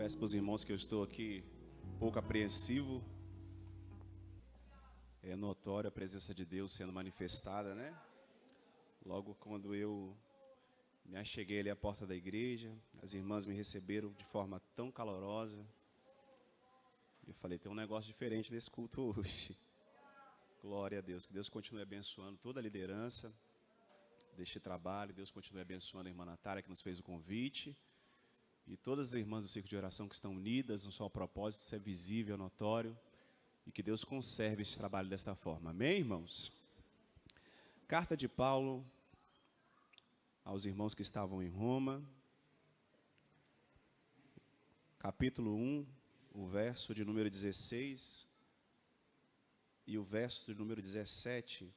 Confesso para os irmãos que eu estou aqui um pouco apreensivo. É notória a presença de Deus sendo manifestada, né? Logo quando eu me acheguei ali à porta da igreja, as irmãs me receberam de forma tão calorosa. Eu falei, tem um negócio diferente nesse culto hoje. Glória a Deus, que Deus continue abençoando toda a liderança deste trabalho, Deus continue abençoando a irmã Natália que nos fez o convite. E todas as irmãs do Círculo de Oração que estão unidas no seu propósito, isso é visível, notório. E que Deus conserve esse trabalho desta forma. Amém, irmãos? Carta de Paulo aos irmãos que estavam em Roma. Capítulo 1, o verso de número 16 e o verso de número 17.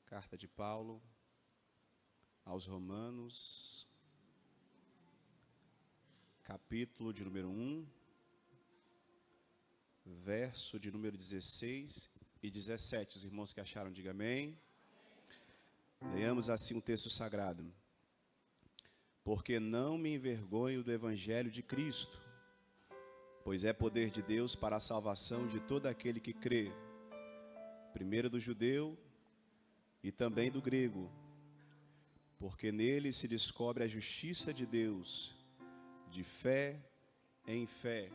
Carta de Paulo aos Romanos, capítulo de número 1, verso de número 16 e 17. Os irmãos que acharam, digam amém. Leamos assim o texto sagrado. Porque não me envergonho do evangelho de Cristo, pois é poder de Deus para a salvação de todo aquele que crê, primeiro do judeu e também do grego, porque nele se descobre a justiça de Deus, de fé em fé,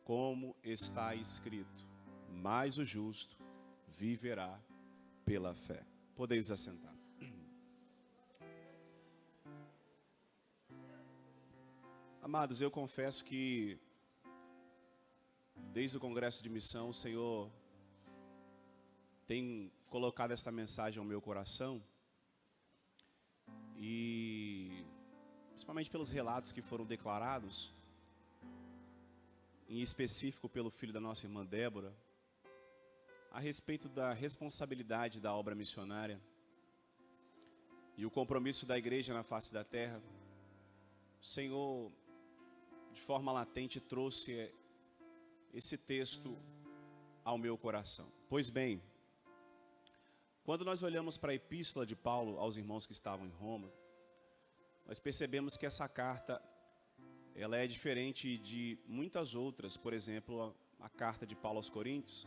como está escrito, mas o justo viverá pela fé. Podeis assentar. Amados, eu confesso que desde o congresso de missão, o Senhor tem colocado esta mensagem ao meu coração e principalmente pelos relatos que foram declarados, em específico pelo filho da nossa irmã Débora, a respeito da responsabilidade da obra missionária e o compromisso da igreja na face da terra. O Senhor, de forma latente, trouxe esse texto ao meu coração. Pois bem, quando nós olhamos para a epístola de Paulo aos irmãos que estavam em Roma, nós percebemos que essa carta, ela é diferente de muitas outras. Por exemplo, a carta de Paulo aos Coríntios,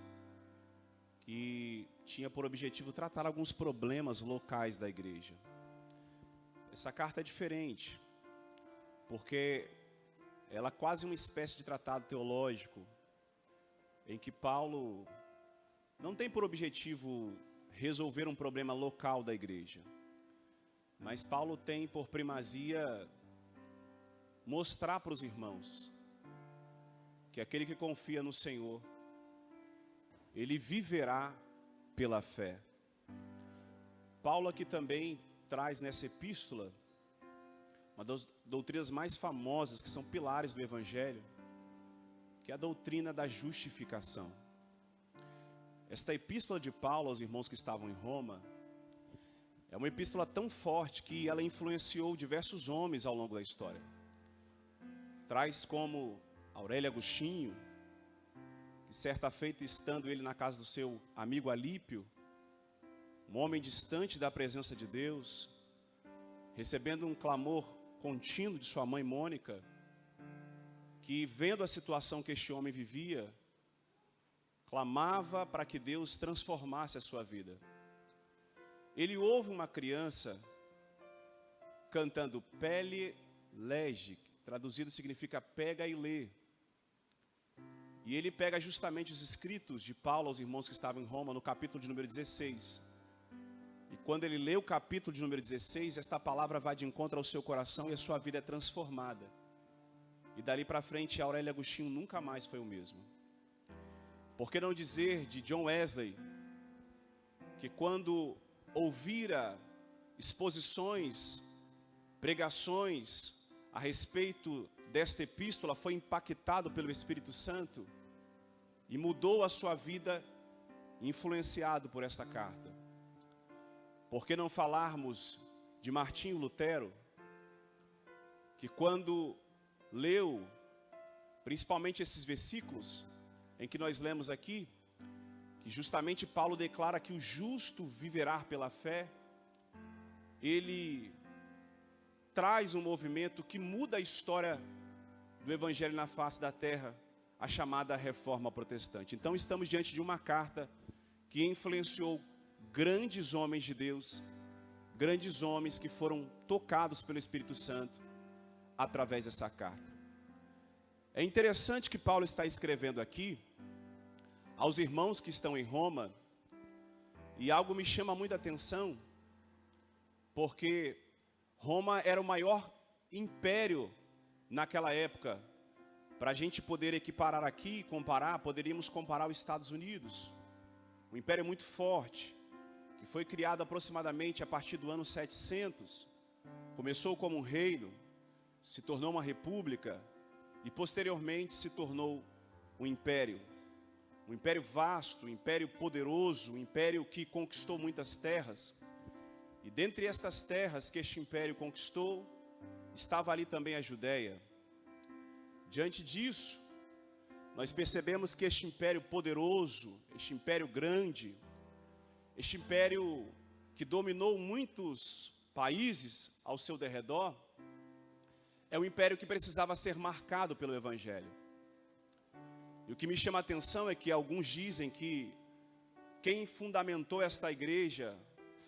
que tinha por objetivo tratar alguns problemas locais da igreja. Essa carta é diferente, porque ela é quase uma espécie de tratado teológico, em que Paulo não tem por objetivo resolver um problema local da igreja, mas Paulo tem por primazia mostrar para os irmãos que aquele que confia no Senhor, ele viverá pela fé. Paulo aqui também traz nessa epístola uma das doutrinas mais famosas, que são pilares do Evangelho, que é a doutrina da justificação. Esta epístola de Paulo aos irmãos que estavam em Roma é uma epístola tão forte que ela influenciou diversos homens ao longo da história. Traz como Aurélio Agostinho, que certa feita, estando ele na casa do seu amigo Alípio, um homem distante da presença de Deus, recebendo um clamor contínuo de sua mãe Mônica, que vendo a situação que este homem vivia, clamava para que Deus transformasse a sua vida. Ele ouve uma criança cantando Pele Lege, traduzido significa pega e lê. E ele pega justamente os escritos de Paulo aos irmãos que estavam em Roma, no capítulo de número 16. E quando ele lê o capítulo de número 16, esta palavra vai de encontro ao seu coração e a sua vida é transformada. E dali para frente, Aurélio Agostinho nunca mais foi o mesmo. Por que não dizer de John Wesley, que quando ouvira exposições, pregações a respeito desta epístola, foi impactado pelo Espírito Santo e mudou a sua vida, influenciado por esta carta. Por que não falarmos de Martinho Lutero, que quando leu, principalmente esses versículos em que nós lemos aqui, que justamente Paulo declara que o justo viverá pela fé, ele traz um movimento que muda a história do Evangelho na face da terra, a chamada Reforma Protestante. Então estamos diante de uma carta que influenciou grandes homens de Deus, grandes homens que foram tocados pelo Espírito Santo através dessa carta. É interessante que Paulo está escrevendo aqui aos irmãos que estão em Roma, e algo me chama muita atenção, porque Roma era o maior império naquela época. Para a gente poder equiparar aqui e comparar, poderíamos comparar os Estados Unidos. Um império muito forte, que foi criado aproximadamente a partir do ano 700. Começou como um reino, se tornou uma república e posteriormente se tornou um império. Um império vasto, um império poderoso, um império que conquistou muitas terras. E dentre estas terras que este império conquistou, estava ali também a Judéia. Diante disso, nós percebemos que este império poderoso, este império grande, este império que dominou muitos países ao seu derredor, é um império que precisava ser marcado pelo Evangelho. E o que me chama a atenção é que alguns dizem que quem fundamentou esta igreja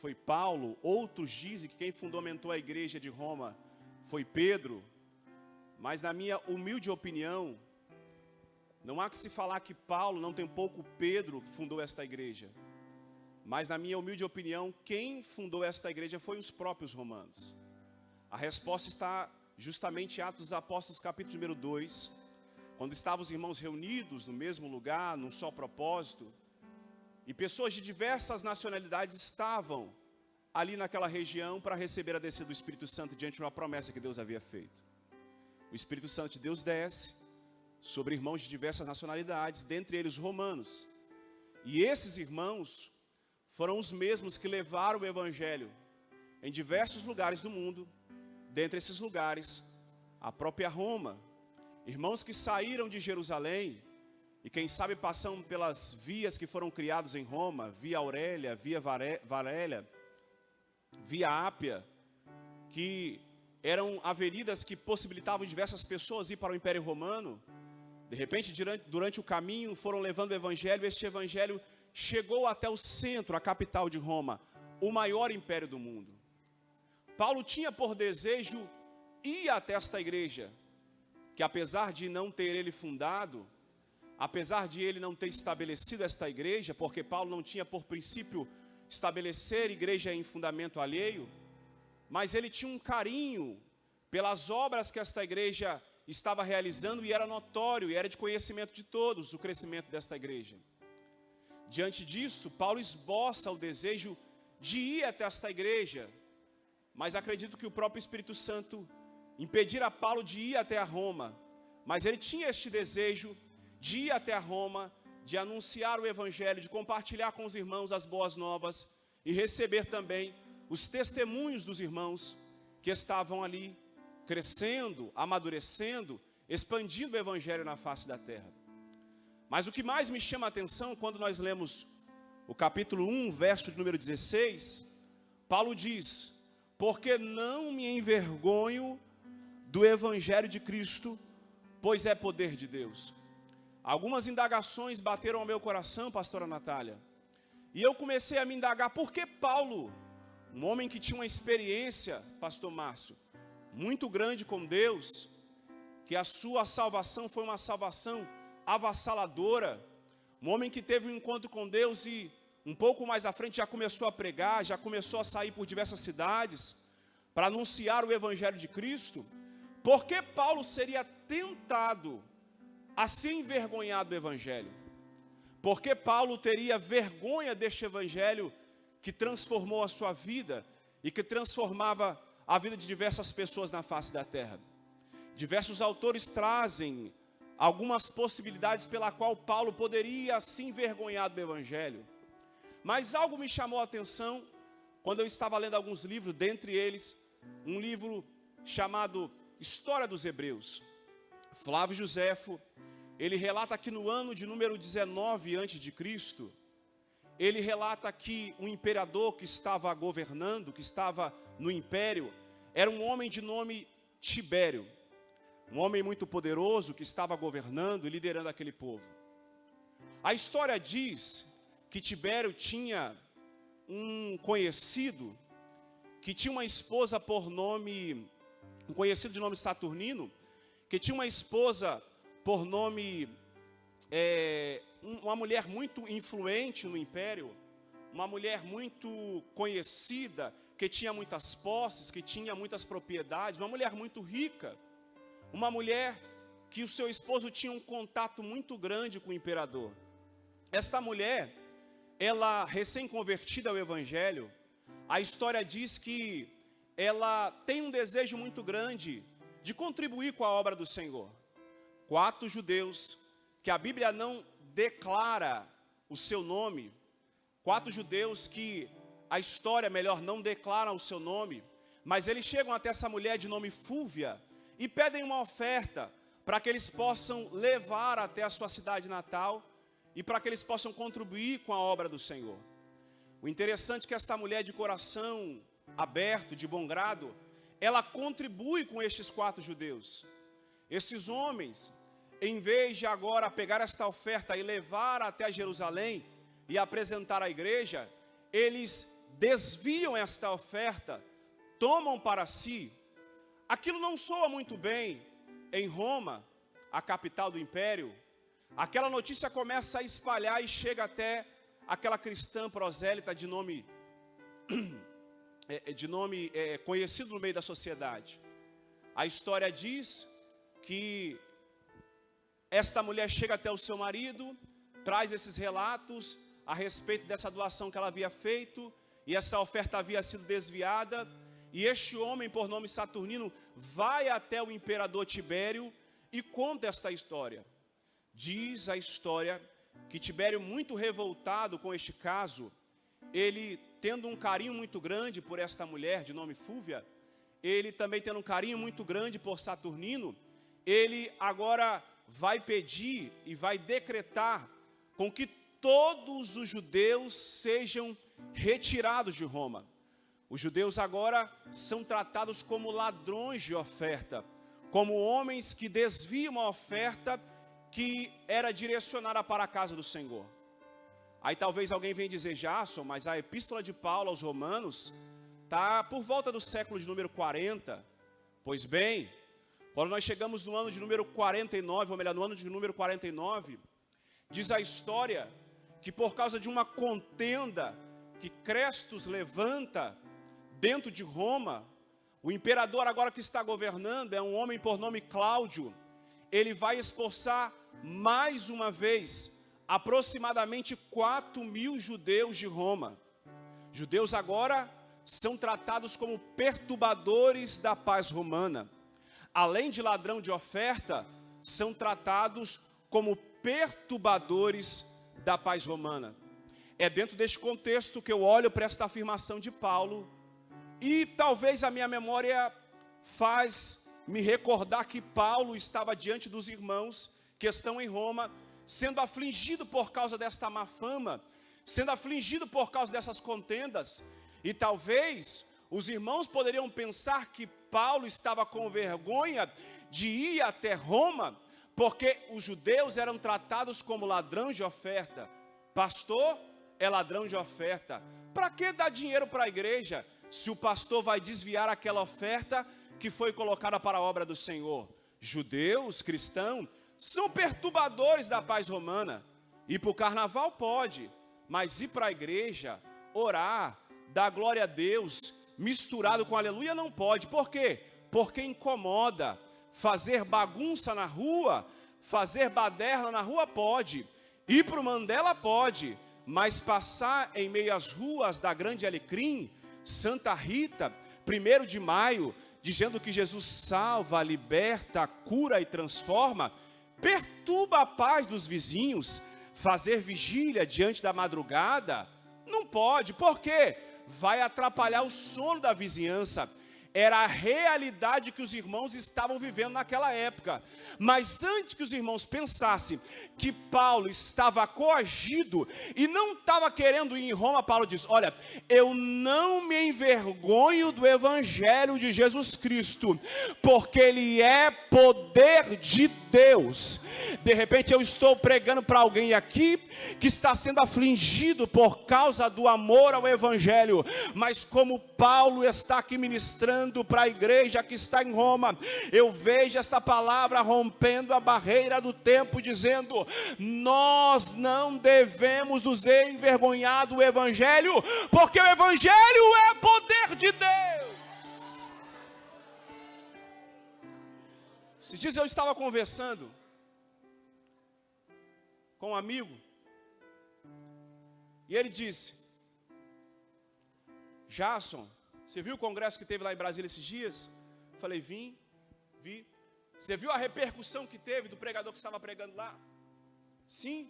foi Paulo, outros dizem que quem fundamentou a igreja de Roma foi Pedro, mas na minha humilde opinião, não há que se falar que Paulo, não tem pouco Pedro que fundou esta igreja, mas na minha humilde opinião, quem fundou esta igreja foi os próprios romanos. A resposta está justamente em Atos dos Apóstolos, capítulo número 2, quando estavam os irmãos reunidos no mesmo lugar, num só propósito, e pessoas de diversas nacionalidades estavam ali naquela região para receber a descida do Espírito Santo diante de uma promessa que Deus havia feito. O Espírito Santo de Deus desce sobre irmãos de diversas nacionalidades, dentre eles romanos. E esses irmãos foram os mesmos que levaram o Evangelho em diversos lugares do mundo, dentre esses lugares, a própria Roma. Irmãos que saíram de Jerusalém, e quem sabe passam pelas vias que foram criadas em Roma, via Aurélia, via Valélia, via Ápia, que eram avenidas que possibilitavam diversas pessoas ir para o Império Romano. De repente, durante o caminho, foram levando o Evangelho, e este Evangelho chegou até o centro, a capital de Roma, o maior império do mundo. Paulo tinha por desejo ir até esta igreja, que apesar de não ter ele fundado, apesar de ele não ter estabelecido esta igreja, porque Paulo não tinha por princípio estabelecer igreja em fundamento alheio, mas ele tinha um carinho pelas obras que esta igreja estava realizando, e era notório, e era de conhecimento de todos o crescimento desta igreja. Diante disso, Paulo esboça o desejo de ir até esta igreja, mas acredito que o próprio Espírito Santo impedira Paulo de ir até a Roma, mas ele tinha este desejo de ir até a Roma, de anunciar o Evangelho, de compartilhar com os irmãos as boas novas e receber também os testemunhos dos irmãos que estavam ali crescendo, amadurecendo, expandindo o Evangelho na face da terra. Mas o que mais me chama a atenção quando nós lemos o capítulo 1, verso de número 16, Paulo diz: porque não me envergonho do Evangelho de Cristo, pois é poder de Deus. Algumas indagações bateram ao meu coração, pastora Natália, e eu comecei a me indagar, por que Paulo, um homem que tinha uma experiência, pastor Márcio, muito grande com Deus, que a sua salvação foi uma salvação avassaladora, um homem que teve um encontro com Deus e um pouco mais à frente já começou a pregar, já começou a sair por diversas cidades para anunciar o Evangelho de Cristo, por que Paulo seria tentado a se envergonhar do Evangelho? Porque Paulo teria vergonha deste Evangelho que transformou a sua vida e que transformava a vida de diversas pessoas na face da terra. Diversos autores trazem algumas possibilidades pela qual Paulo poderia se envergonhar do Evangelho. Mas algo me chamou a atenção quando eu estava lendo alguns livros, dentre eles um livro chamado História dos Hebreus. Flávio Joséfo, ele relata que no ano de número 19 a.C., ele relata que um imperador que estava governando, que estava no império, era um homem de nome Tibério, um homem muito poderoso que estava governando e liderando aquele povo. A história diz que Tibério tinha um conhecido que tinha uma esposa por nome, um conhecido de nome Saturnino, que tinha uma esposa por nome, uma mulher muito influente no império, uma mulher muito conhecida, que tinha muitas posses, que tinha muitas propriedades, uma mulher muito rica, uma mulher que o seu esposo tinha um contato muito grande com o imperador. Esta mulher, ela recém-convertida ao evangelho, a história diz que ela tem um desejo muito grande de contribuir com a obra do Senhor. 4 judeus, que a Bíblia não declara o seu nome, 4 judeus que a história, melhor, não declara o seu nome, mas eles chegam até essa mulher de nome Fúvia e pedem uma oferta para que eles possam levar até a sua cidade natal e para que eles possam contribuir com a obra do Senhor. O interessante é que esta mulher de coração aberto, de bom grado, ela contribui com estes 4 judeus. Esses homens, em vez de agora pegar esta oferta e levar até Jerusalém e apresentar à igreja, eles desviam esta oferta, tomam para si. Aquilo não soa muito bem em Roma, a capital do império. Aquela notícia começa a espalhar e chega até aquela cristã prosélita de nome conhecido no meio da sociedade. A história diz que esta mulher chega até o seu marido, traz esses relatos a respeito dessa doação que ela havia feito, e essa oferta havia sido desviada, e este homem por nome Saturnino vai até o imperador Tibério e conta esta história. Diz a história que Tibério, muito revoltado com este caso, ele tendo um carinho muito grande por esta mulher de nome Fúvia, ele também tendo um carinho muito grande por Saturnino, ele agora vai pedir e vai decretar com que todos os judeus sejam retirados de Roma. Os judeus agora são tratados como ladrões de oferta, como homens que desviam a oferta que era direcionada para a casa do Senhor. Aí talvez alguém venha dizer, Jason, mas a epístola de Paulo aos Romanos está por volta do século de número 40. Pois bem, quando nós chegamos no ano de número 49, ou melhor, no ano de número 49, diz a história que por causa de uma contenda que Crestus levanta dentro de Roma, o imperador agora que está governando é um homem por nome Cláudio. Ele vai expulsar mais uma vez aproximadamente 4.000 judeus de Roma. Judeus agora são tratados como perturbadores da paz romana. Além de ladrão de oferta, são tratados como perturbadores da paz romana. É dentro deste contexto que eu olho para esta afirmação de Paulo, e talvez a minha memória faz me recordar que Paulo estava diante dos irmãos que estão em Roma, sendo afligido por causa desta má fama, sendo afligido por causa dessas contendas, e talvez os irmãos poderiam pensar que Paulo estava com vergonha de ir até Roma, porque os judeus eram tratados como ladrões de oferta. Pastor é ladrão de oferta. Para que dar dinheiro para a igreja, se o pastor vai desviar aquela oferta que foi colocada para a obra do Senhor? Judeus, cristãos, são perturbadores da paz romana. Ir para o carnaval pode, mas ir para a igreja, orar, dar glória a Deus, misturado com aleluia não pode. Por quê? Porque incomoda. Fazer bagunça na rua, fazer baderna na rua pode, ir para o Mandela pode, mas passar em meio às ruas da Grande Alecrim, Santa Rita, 1º de maio, dizendo que Jesus salva, liberta, cura e transforma, perturba a paz dos vizinhos. Fazer vigília diante da madrugada não pode. Por quê? Vai atrapalhar o sono da vizinhança. Era a realidade que os irmãos estavam vivendo naquela época. Mas antes que os irmãos pensassem que Paulo estava coagido e não estava querendo ir em Roma, Paulo diz: olha, eu não me envergonho do evangelho de Jesus Cristo, porque ele é poder de Deus. De repente eu estou pregando para alguém aqui que está sendo afligido por causa do amor ao evangelho, mas como Paulo está aqui ministrando para a igreja que está em Roma, eu vejo esta palavra rompendo a barreira do tempo, dizendo: nós não devemos nos envergonhar do evangelho, porque o evangelho é poder de Deus. Esses dias eu estava conversando com um amigo, e ele disse: Jason, você viu o congresso que teve lá em Brasília esses dias? Falei: vi. Você viu a repercussão que teve do pregador que estava pregando lá? Sim.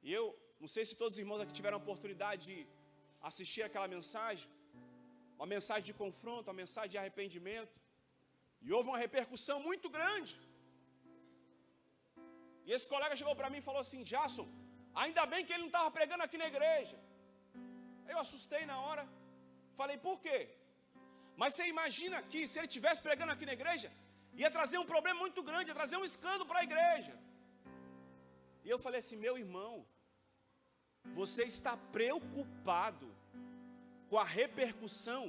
E eu não sei se todos os irmãos aqui tiveram a oportunidade de assistir aquela mensagem, uma mensagem de confronto, uma mensagem de arrependimento, e houve uma repercussão muito grande. E esse colega chegou para mim e falou assim: Jason, ainda bem que ele não estava pregando aqui na igreja. Eu assustei na hora, falei: por quê? Mas você imagina que se ele estivesse pregando aqui na igreja, ia trazer um problema muito grande, ia trazer um escândalo para a igreja. E eu falei assim: meu irmão, você está preocupado com a repercussão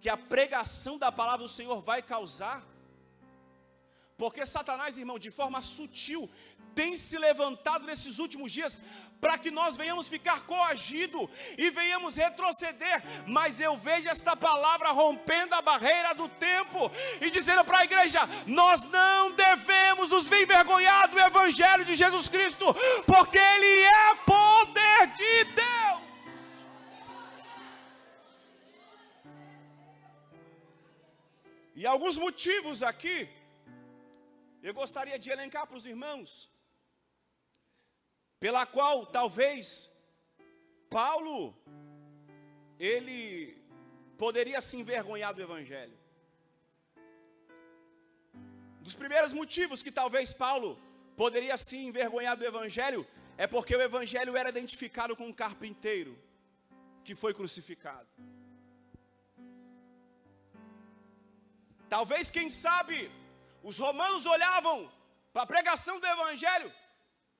que a pregação da palavra do Senhor vai causar? Porque Satanás, irmão, de forma sutil, tem se levantado nesses últimos dias para que nós venhamos ficar coagidos e venhamos retroceder. Mas eu vejo esta palavra rompendo a barreira do tempo e dizendo para a igreja: nós não devemos nos envergonhar do evangelho de Jesus Cristo, porque ele é poder de Deus. E alguns motivos aqui eu gostaria de elencar para os irmãos, pela qual talvez Paulo, ele poderia se envergonhar do evangelho. Um dos primeiros motivos que talvez Paulo poderia se envergonhar do evangelho é porque o evangelho era identificado com um carpinteiro que foi crucificado. Talvez, quem sabe, os romanos olhavam para a pregação do evangelho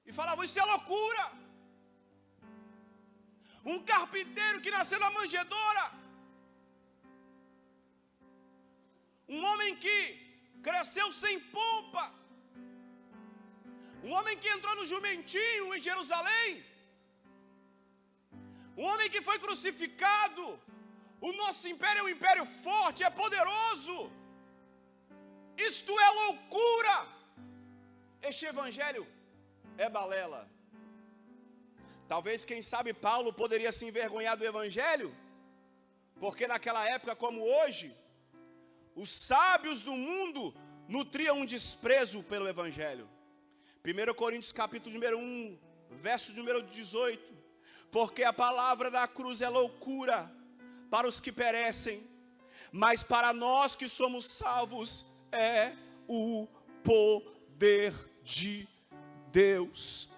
e falavam: isso é loucura. Um carpinteiro que nasceu na manjedoura, um homem que cresceu sem pompa, um homem que entrou no jumentinho em Jerusalém, um homem que foi crucificado. O nosso império é um império forte, é poderoso. Isto é loucura. Este evangelho é balela. Talvez, quem sabe, Paulo poderia se envergonhar do evangelho, porque naquela época, como hoje, os sábios do mundo nutriam um desprezo pelo evangelho. 1 Coríntios capítulo número 1, verso número 18: porque a palavra da cruz é loucura para os que perecem, mas para nós que somos salvos é o poder de Deus.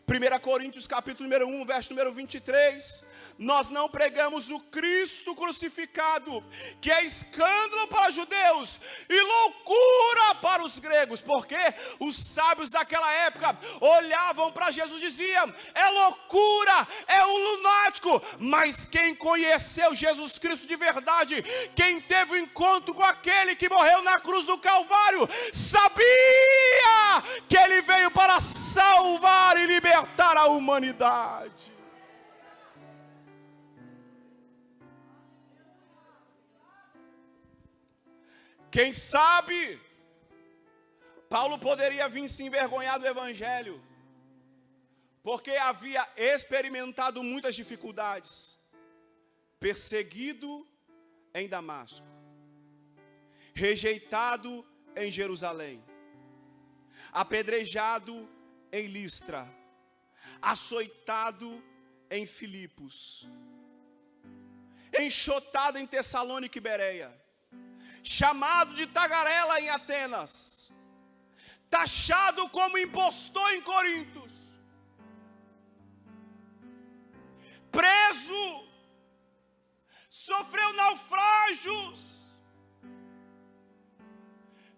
1 Coríntios capítulo número 1, verso número 23: nós não pregamos o Cristo crucificado, que é escândalo para os judeus e loucura para os gregos, porque os sábios daquela época olhavam para Jesus e diziam: é loucura, é um lunático. Mas quem conheceu Jesus Cristo de verdade, quem teve o encontro com aquele que morreu na cruz do Calvário, sabia que ele veio para salvar e libertar a humanidade. Quem sabe, Paulo poderia vir se envergonhar do evangelho, porque havia experimentado muitas dificuldades, perseguido em Damasco, rejeitado em Jerusalém, apedrejado em Listra, açoitado em Filipos. enxotado em Tessalônica e Bereia, chamado de tagarela em Atenas, taxado como impostor em Corintos, preso, sofreu naufrágios,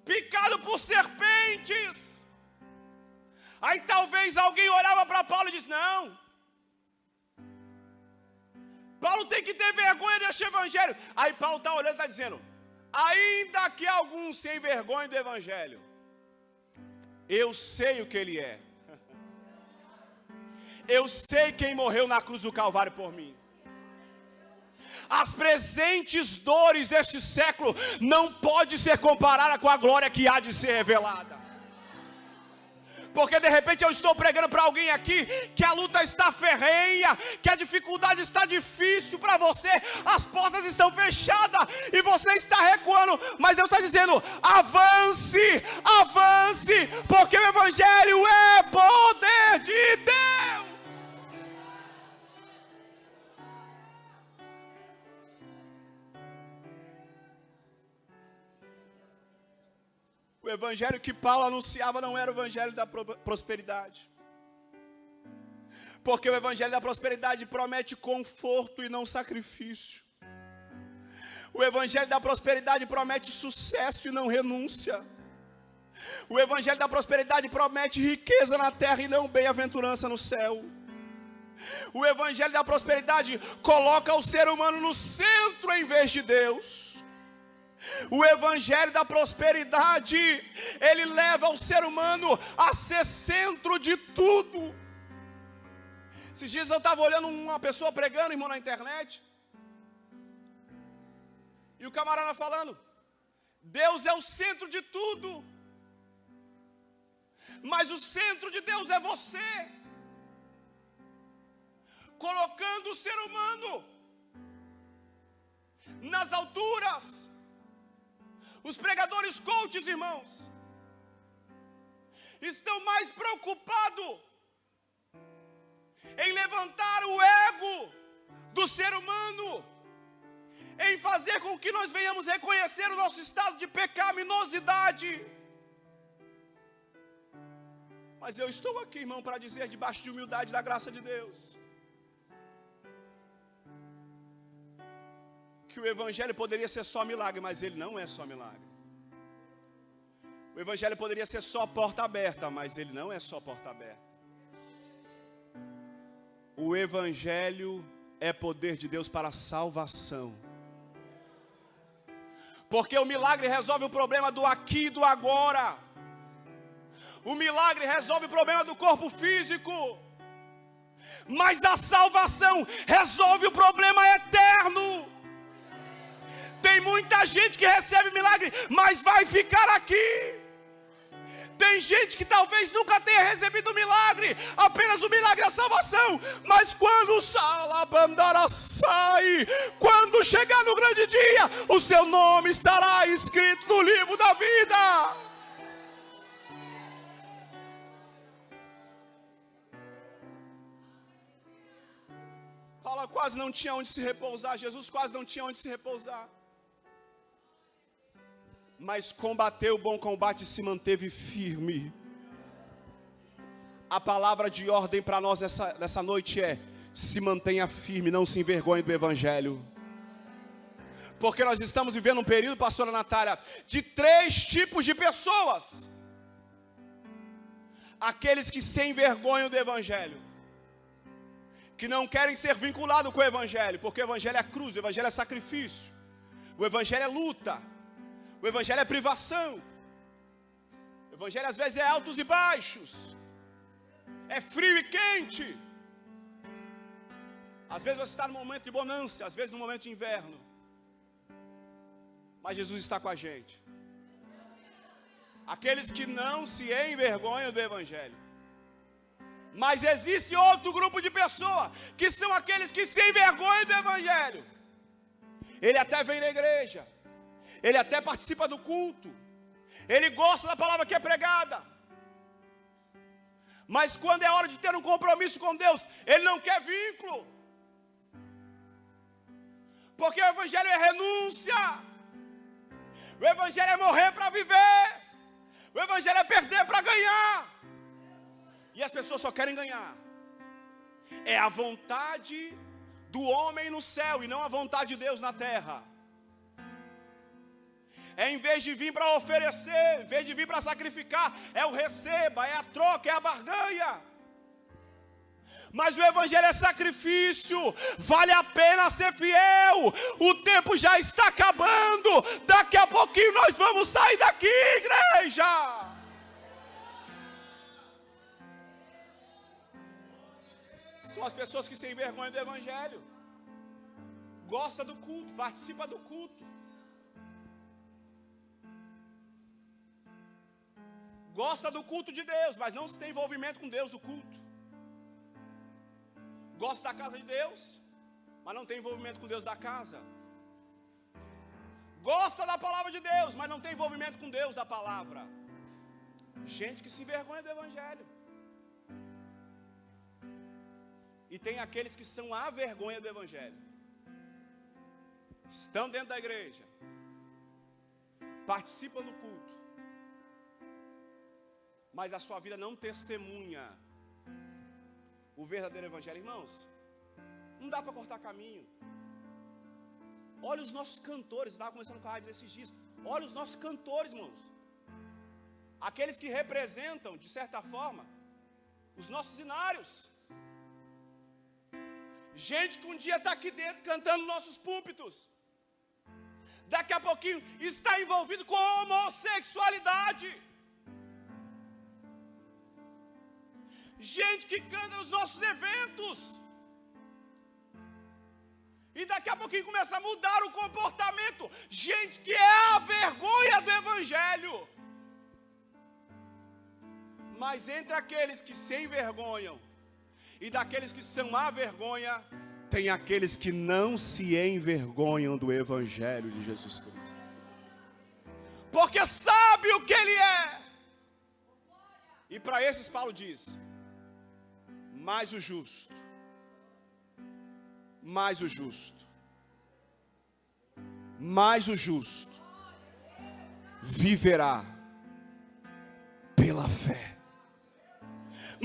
picado por serpentes. Aí talvez alguém olhava para Paulo e disse: não, Paulo tem que ter vergonha deste evangelho. Aí Paulo está olhando e está dizendo: ainda que alguns se envergonhem do evangelho, eu sei o que ele é. Eu sei quem morreu na cruz do Calvário por mim. As presentes dores deste século não podem ser comparadas com a glória que há de ser revelada. Porque de repente eu estou pregando para alguém aqui que a luta está ferrenha, que a dificuldade está difícil para você, as portas estão fechadas e você está recuando, mas Deus está dizendo: avance, avance, porque o evangelho é poder de Deus. O evangelho que Paulo anunciava não era o evangelho da prosperidade. Porque o evangelho da prosperidade promete conforto e não sacrifício. O evangelho da prosperidade promete sucesso e não renúncia. O evangelho da prosperidade promete riqueza na terra e não bem-aventurança no céu. O evangelho da prosperidade coloca o ser humano no centro em vez de Deus. O evangelho da prosperidade, ele leva o ser humano a ser centro de tudo. Esses dias eu estava olhando uma pessoa pregando, irmão, na internet, e o camarada falando: Deus é o centro de tudo, mas o centro de Deus é você, colocando o ser humano nas alturas. Os pregadores coaches, irmãos, estão mais preocupados em levantar o ego do ser humano, em fazer com que nós venhamos reconhecer o nosso estado de pecaminosidade. Mas eu estou aqui, irmão, para dizer, debaixo de humildade da graça de Deus, que o evangelho poderia ser só milagre, mas ele não é só milagre. O evangelho poderia ser só porta aberta, mas ele não é só porta aberta. O evangelho é poder de Deus para a salvação. Porque o milagre resolve o problema do aqui e do agora. O milagre resolve o problema do corpo físico. Mas a salvação resolve o problema eterno. Tem muita gente que recebe milagre, mas vai ficar aqui. Tem gente que talvez nunca tenha recebido milagre, apenas o milagre da salvação. Mas quando o Salabandara sai, quando chegar no grande dia, o seu nome estará escrito no livro da vida. Paulo quase não tinha onde se repousar, Jesus quase não tinha onde se repousar. Mas combateu o bom combate e se manteve firme. A palavra de ordem para nós nessa noite é: se mantenha firme, não se envergonhe do evangelho. Porque nós estamos vivendo um período, pastora Natália, de 3 tipos de pessoas. Aqueles que se envergonham do evangelho, que não querem ser vinculados com o evangelho, porque o evangelho é cruz, o evangelho é sacrifício, o evangelho é luta, o evangelho é privação, o evangelho às vezes é altos e baixos, é frio e quente. Às vezes você está no momento de bonança, às vezes no momento de inverno, mas Jesus está com a gente. Aqueles que não se envergonham do evangelho. Mas existe outro grupo de pessoas, que são aqueles que se envergonham do evangelho. Ele até vem na igreja, ele até participa do culto, ele gosta da palavra que é pregada, mas quando é hora de ter um compromisso com Deus, ele não quer vínculo. Porque o evangelho é renúncia. O evangelho é morrer para viver. O evangelho é perder para ganhar. E as pessoas só querem ganhar. É a vontade do homem no céu e não a vontade de Deus na terra. É em vez de vir para oferecer, em vez de vir para sacrificar, é o receba, é a troca, é a barganha. Mas o evangelho é sacrifício, vale a pena ser fiel. O tempo já está acabando, daqui a pouquinho nós vamos sair daqui, igreja. São as pessoas que se envergonham do evangelho. Gosta do culto, participa do culto. Gosta do culto de Deus, mas não se tem envolvimento com Deus do culto. Gosta da casa de Deus, mas não tem envolvimento com Deus da casa. Gosta da palavra de Deus, mas não tem envolvimento com Deus da palavra. Gente que se envergonha do evangelho. E tem aqueles que são a vergonha do evangelho. Estão dentro da igreja, participam do culto, mas a sua vida não testemunha o verdadeiro evangelho. Irmãos, não dá para cortar caminho. Olha os nossos cantores, estava conversando com a rádio nesses dias. Olha os nossos cantores, irmãos. Aqueles que representam, de certa forma, os nossos cenários. Gente que um dia está aqui dentro cantando nossos púlpitos, daqui a pouquinho está envolvido com a homossexualidade. Gente que canta nos nossos eventos, e daqui a pouquinho começa a mudar o comportamento. Gente que é a vergonha do evangelho. Mas entre aqueles que se envergonham e daqueles que são a vergonha, tem aqueles que não se envergonham do evangelho de Jesus Cristo, porque sabe o que ele é. E para esses Paulo diz: mas o justo, mas o justo, mas o justo viverá pela fé.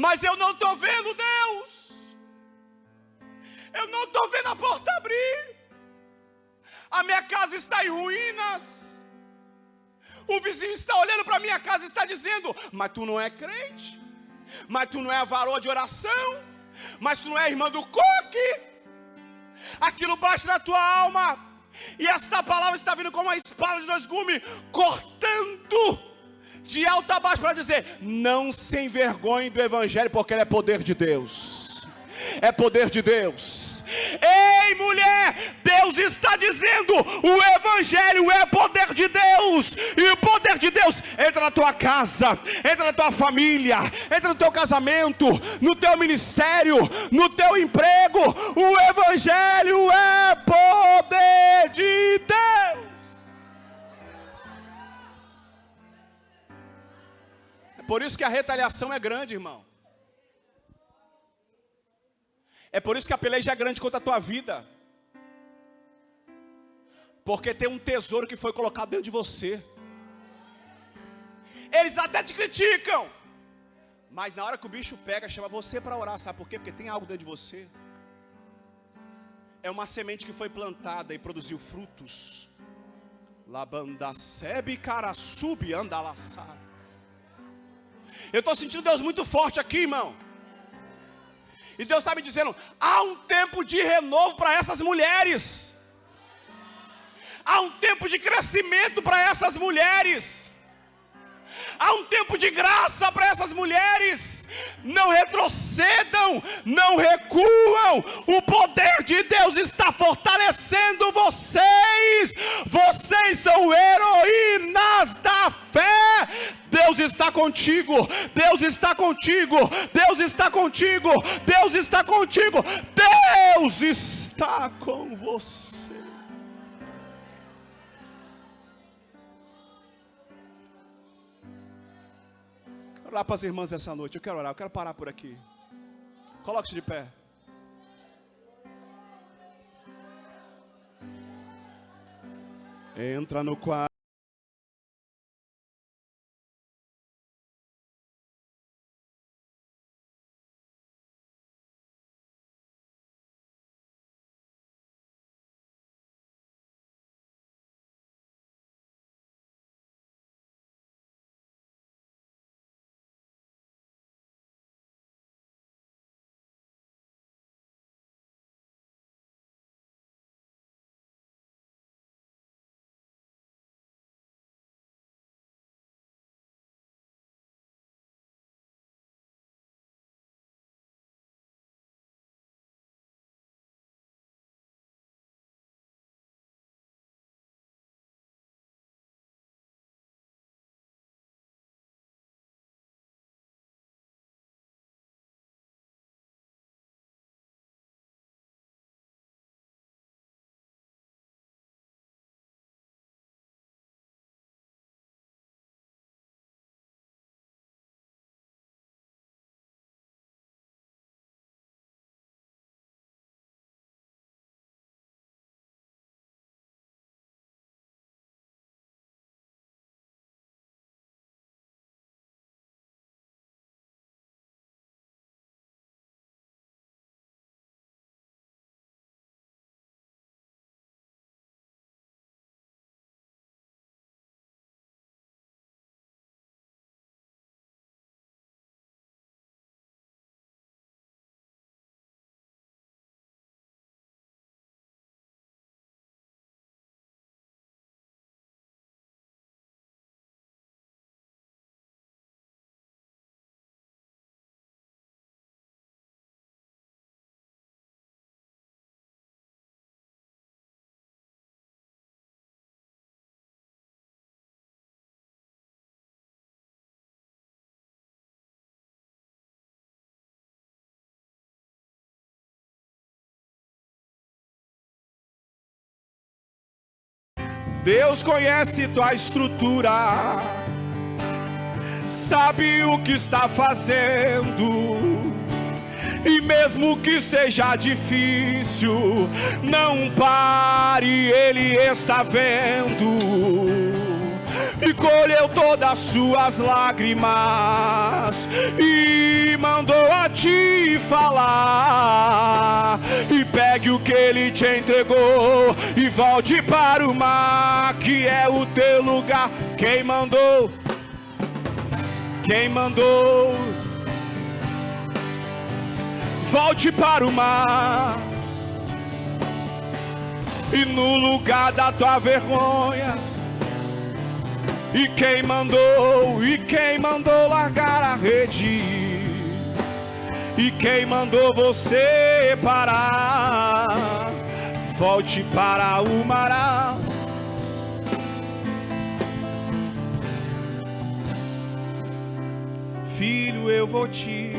Mas eu não estou vendo Deus, eu não estou vendo a porta abrir, a minha casa está em ruínas, o vizinho está olhando para a minha casa e está dizendo: mas tu não é crente, mas tu não é a varoa de oração, mas tu não é irmã do coque. Aquilo bate na tua alma, e esta palavra está vindo como uma espada de dois gumes, cortando de alto a baixo para dizer: não se envergonhe do evangelho, porque ele é poder de Deus. É poder de Deus. Ei, mulher, Deus está dizendo: o evangelho é poder de Deus. E o poder de Deus entra na tua casa, entra na tua família, entra no teu casamento, no teu ministério, no teu emprego. O evangelho é poder de Deus. É por isso que a retaliação é grande, irmão. É por isso que a peleja é grande contra a tua vida. Porque tem um tesouro que foi colocado dentro de você. Eles até te criticam, mas na hora que o bicho pega, chama você para orar. Sabe por quê? Porque tem algo dentro de você. É uma semente que foi plantada e produziu frutos. Labandacebe carassubi andalaçá. Eu estou sentindo Deus muito forte aqui, irmão. E Deus está me dizendo: há um tempo de renovo para essas mulheres. Há um tempo de crescimento para essas mulheres. Há um tempo de graça para essas mulheres. Não retrocedam, não recuam. O poder de Deus está fortalecendo vocês. Vocês são heroínas da fé. Deus está contigo. Deus está contigo. Deus está contigo. Deus está contigo. Deus está com você. Orar para as irmãs dessa noite. Eu quero orar, eu quero parar por aqui. Coloque-se de pé. Entra no quarto. Deus conhece tua estrutura, sabe o que está fazendo, e mesmo que seja difícil, não pare, Ele está vendo. E colheu todas as suas lágrimas e mandou a te falar. E pegue o que Ele te entregou e volte para o mar, que é o teu lugar. Quem mandou? Quem mandou? Volte para o mar. E no lugar da tua vergonha. E quem mandou? E quem mandou largar a rede? E quem mandou você parar? Volte para o mar. Filho, eu vou te...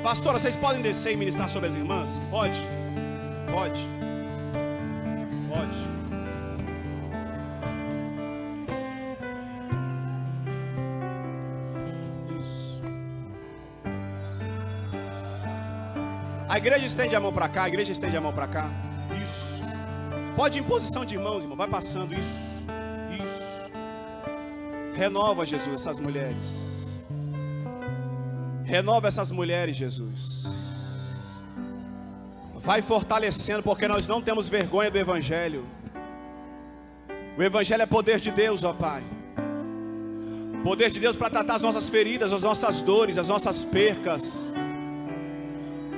Pastora, vocês podem descer e ministrar sobre as irmãs? Pode? Pode. Pode. A igreja estende a mão para cá, a igreja estende a mão para cá. Isso. Pode ir em posição de mãos, irmão. Vai passando. Isso. Isso. Renova, Jesus, essas mulheres. Renova essas mulheres, Jesus. Vai fortalecendo, porque nós não temos vergonha do Evangelho. O Evangelho é poder de Deus, ó Pai. Poder de Deus para tratar as nossas feridas, as nossas dores, as nossas percas.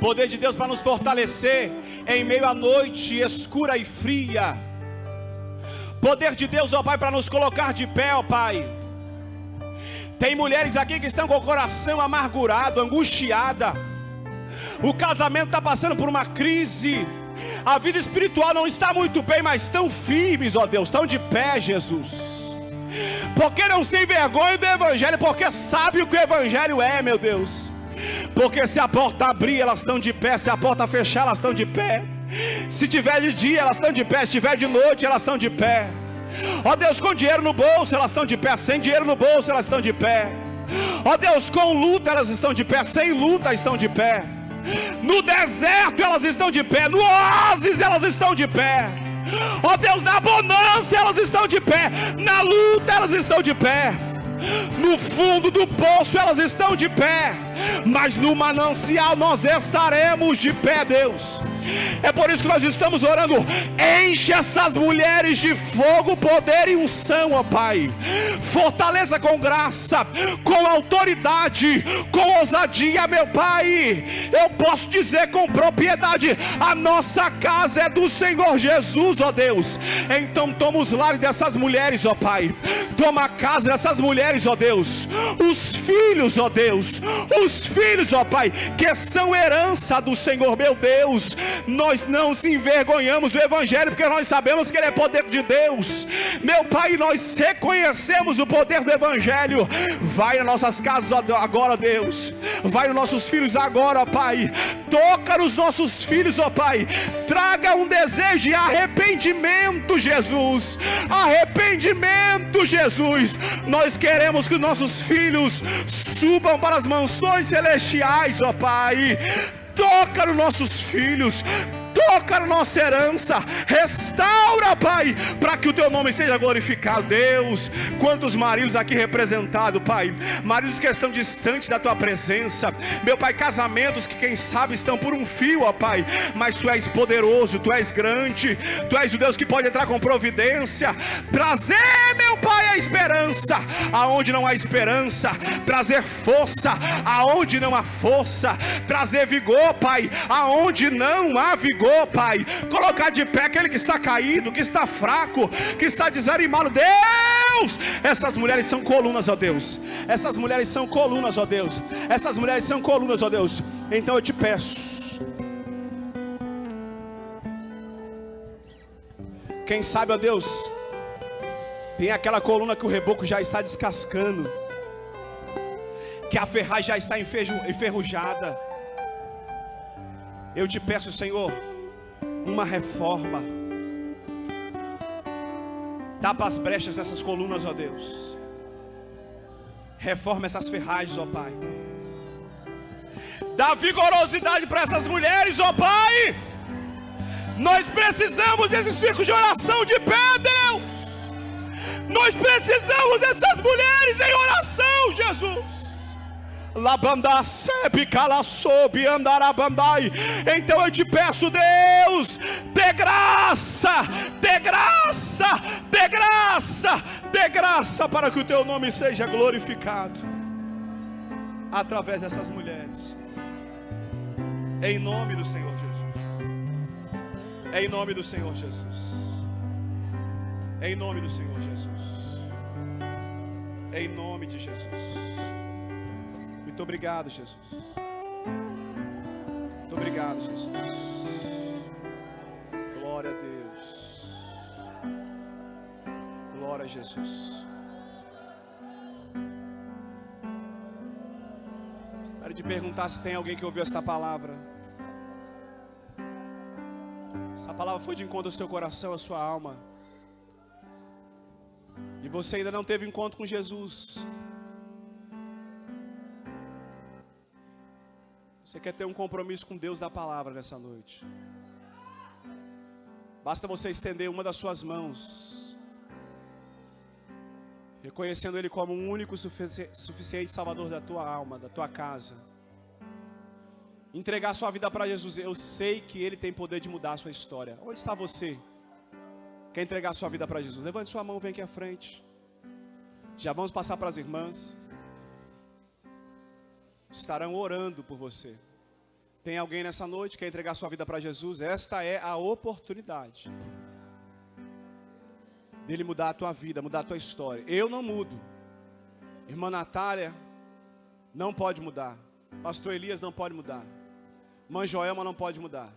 Poder de Deus para nos fortalecer em meio à noite escura e fria. Poder de Deus, ó Pai, para nos colocar de pé, ó Pai. Tem mulheres aqui que estão com o coração amargurado, angustiada. O casamento está passando por uma crise. A vida espiritual não está muito bem, mas estão firmes, ó Deus, estão de pé, Jesus. Porque não se envergonham do Evangelho, porque sabem o que o Evangelho é, meu Deus. Porque se a porta abrir, elas estão de pé. Se a porta fechar, elas estão de pé. Se tiver de dia, elas estão de pé. Se tiver de noite, elas estão de pé. Ó Deus, com dinheiro no bolso, elas estão de pé. Sem dinheiro no bolso, elas estão de pé. Ó Deus, com luta, elas estão de pé. Sem luta, estão de pé. No deserto elas estão de pé. No oásis elas estão de pé. Ó Deus, na bonança elas estão de pé. Na luta elas estão de pé. No fundo do poço elas estão de pé. Mas no manancial nós estaremos de pé, Deus. É por isso que nós estamos orando. Enche essas mulheres de fogo, poder e unção, ó Pai. Fortaleça com graça, com autoridade, com ousadia, meu Pai. Eu posso dizer com propriedade: a nossa casa é do Senhor Jesus, ó Deus. Então toma os lares dessas mulheres, ó Pai. Toma a casa dessas mulheres, ó Deus. Os filhos, ó Deus. Os filhos, ó Pai, que são herança do Senhor, meu Deus. Nós não se envergonhamos do Evangelho, porque nós sabemos que ele é poder de Deus, meu Pai. Nós reconhecemos o poder do Evangelho. Vai nas nossas casas agora, Deus. Vai nos nossos filhos agora, ó Pai. Toca nos nossos filhos, ó Pai. Traga um desejo de arrependimento, Jesus. Arrependimento, Jesus. Nós queremos que os nossos filhos subam para as mansões celestiais, ó Pai. Toca nos nossos filhos, toca na nossa herança, restaura, Pai, para que o Teu nome seja glorificado. Deus, quantos maridos aqui representados, Pai, maridos que estão distantes da Tua presença, meu Pai, casamentos que quem sabe estão por um fio, ó Pai, mas Tu és poderoso, Tu és grande, Tu és o Deus que pode entrar com providência, trazer, meu Pai, a esperança, aonde não há esperança, trazer força, aonde não há força, trazer vigor, Pai, aonde não há vigor, Pai, colocar de pé aquele que está caído, que está fraco, que está desanimado. Deus, essas mulheres são colunas, ó Deus. Essas mulheres são colunas, ó Deus. Essas mulheres são colunas, ó Deus. Então eu te peço, quem sabe, ó Deus, tem aquela coluna que o reboco já está descascando, que a ferragem já está enferrujada. Eu te peço, Senhor, uma reforma. Tapa as brechas dessas colunas, ó Deus. Reforma essas ferragens, ó Pai. Dá vigorosidade para essas mulheres, ó Pai. Nós precisamos desse círculo de oração de pé, Deus. Nós precisamos dessas mulheres em oração, Jesus. Então eu te peço, Deus, dê graça, dê graça, dê graça, dê graça para que o Teu nome seja glorificado através dessas mulheres, em nome do Senhor Jesus, em nome do Senhor Jesus, em nome do Senhor Jesus, em nome de Jesus. Muito obrigado, Jesus. Muito obrigado, Jesus. Glória a Deus. Glória a Jesus. Gostaria de perguntar se tem alguém que ouviu esta palavra. Essa palavra foi de encontro ao seu coração, à sua alma, e você ainda não teve encontro com Jesus. Você quer ter um compromisso com Deus da palavra nessa noite? Basta você estender uma das suas mãos, reconhecendo Ele como um único suficiente Salvador da tua alma, da tua casa. Entregar sua vida para Jesus. Eu sei que Ele tem poder de mudar a sua história. Onde está você? Quer entregar sua vida para Jesus? Levante sua mão, vem aqui à frente. Já vamos passar para as irmãs. Estarão orando por você. Tem alguém nessa noite que quer entregar sua vida para Jesus? Esta é a oportunidade dele mudar a tua vida, mudar a tua história. Eu não mudo. Irmã Natália não pode mudar. Pastor Elias não pode mudar. Mãe Joelma não pode mudar.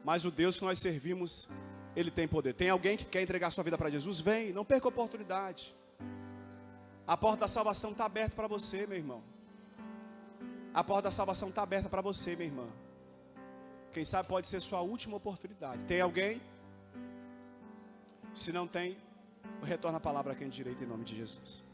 Mas o Deus que nós servimos, Ele tem poder. Tem alguém que quer entregar sua vida para Jesus? Vem, não perca a oportunidade. A porta da salvação está aberta para você, meu irmão. A porta da salvação está aberta para você, minha irmã. Quem sabe pode ser sua última oportunidade. Tem alguém? Se não tem, eu retorno a palavra a quem de direito em nome de Jesus.